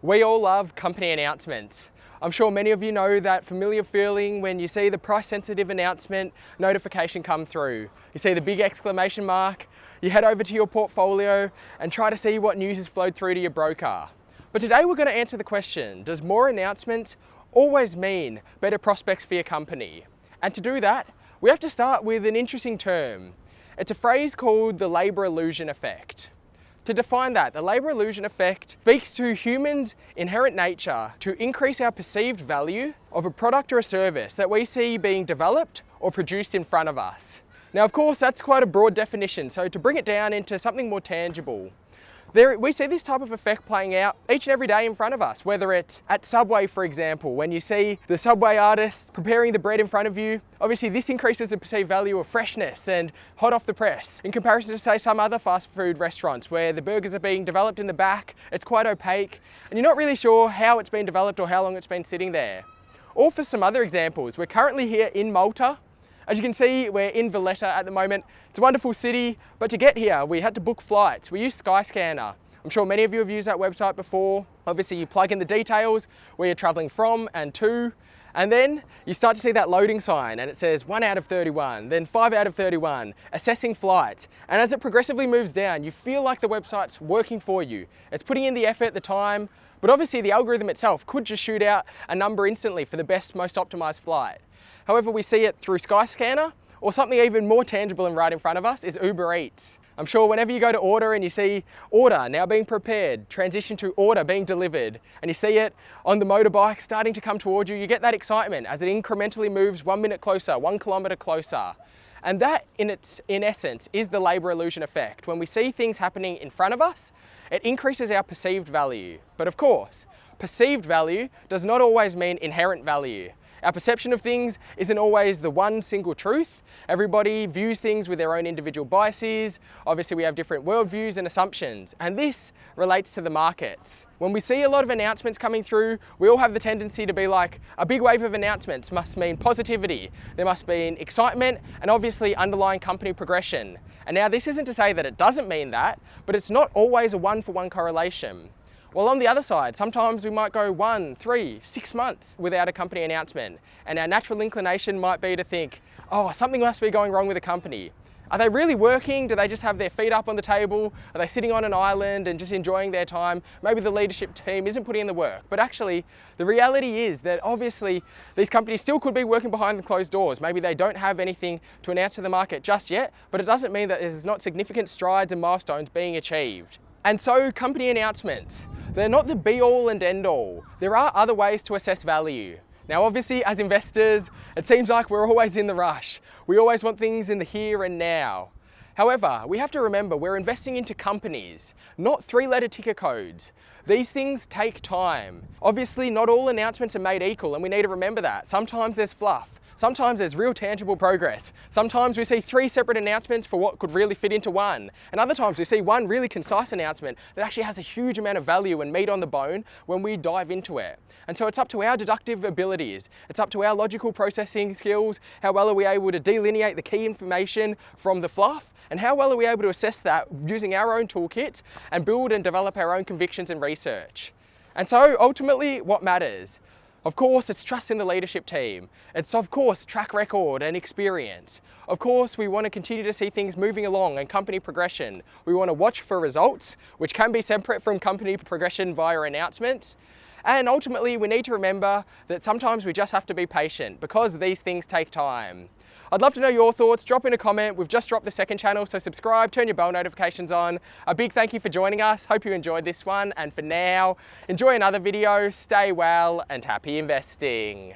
We all love company announcements. I'm sure many of you know that familiar feeling when you see the price-sensitive announcement notification come through. You see the big exclamation mark, you head over to your portfolio and try to see what news has flowed through to your broker. But today we're going to answer the question, does more announcements always mean better prospects for your company? And to do that, we have to start with an interesting term. It's a phrase called the labour illusion effect. To define that, the labour illusion effect speaks to humans' inherent nature to increase our perceived value of a product or a service that we see being developed or produced in front of us. Now, of course, that's quite a broad definition, so to bring it down into something more tangible, we see this type of effect playing out each and every day in front of us, whether it's at Subway, for example, when you see the Subway artist preparing the bread in front of you. Obviously, this increases the perceived value of freshness and hot off the press, in comparison to, say, some other fast food restaurants where the burgers are being developed in the back, it's quite opaque, and you're not really sure how it's been developed or how long it's been sitting there. Or for some other examples, we're currently here in Malta. As you can see, we're in Valletta at the moment. It's a wonderful city, but to get here, we had to book flights. We used Skyscanner. I'm sure many of you have used that website before. Obviously, you plug in the details where you're traveling from and to, and then you start to see that loading sign and it says 1 out of 31, then 5 out of 31, assessing flights. And as it progressively moves down, you feel like the website's working for you. It's putting in the effort, the time, but obviously the algorithm itself could just shoot out a number instantly for the best, most optimized flight. However, we see it through Skyscanner, or something even more tangible and right in front of us is Uber Eats. I'm sure whenever you go to order and you see order now being prepared, transition to order being delivered, and you see it on the motorbike starting to come towards you, you get that excitement as it incrementally moves 1 minute closer, 1 kilometre closer. And that in essence is the labour illusion effect. When we see things happening in front of us, it increases our perceived value. But of course, perceived value does not always mean inherent value. Our perception of things isn't always the one single truth. Everybody views things with their own individual biases. Obviously, we have different worldviews and assumptions, and this relates to the markets. When we see a lot of announcements coming through, we all have the tendency to be like, a big wave of announcements must mean positivity. There must be excitement and obviously underlying company progression. And now this isn't to say that it doesn't mean that, but it's not always a one-for-one correlation. Well, on the other side, sometimes we might go 1, 3, 6 months without a company announcement, and our natural inclination might be to think, oh, something must be going wrong with the company. Are they really working? Do they just have their feet up on the table? Are they sitting on an island and just enjoying their time? Maybe the leadership team isn't putting in the work. But actually, the reality is that obviously these companies still could be working behind the closed doors. Maybe they don't have anything to announce to the market just yet, but it doesn't mean that there's not significant strides and milestones being achieved. And so company announcements, they're not the be-all and end-all. There are other ways to assess value. Now, obviously, as investors, it seems like we're always in the rush. We always want things in the here and now. However, we have to remember we're investing into companies, not 3-letter ticker codes. These things take time. Obviously, not all announcements are made equal, and we need to remember that. Sometimes there's fluff. Sometimes there's real tangible progress. Sometimes we see 3 separate announcements for what could really fit into one. And other times we see one really concise announcement that actually has a huge amount of value and meat on the bone when we dive into it. And so it's up to our deductive abilities. It's up to our logical processing skills. How well are we able to delineate the key information from the fluff? And how well are we able to assess that using our own toolkits and build and develop our own convictions and research? And so ultimately, what matters? Of course, it's trust in the leadership team. It's of course track record and experience. Of course, we want to continue to see things moving along and company progression. We want to watch for results, which can be separate from company progression via announcements. And ultimately, we need to remember that sometimes we just have to be patient because these things take time. I'd love to know your thoughts. Drop in a comment. We've just dropped the second channel, so subscribe, turn your bell notifications on. A big thank you for joining us. Hope you enjoyed this one. And for now, enjoy another video, stay well, and happy investing.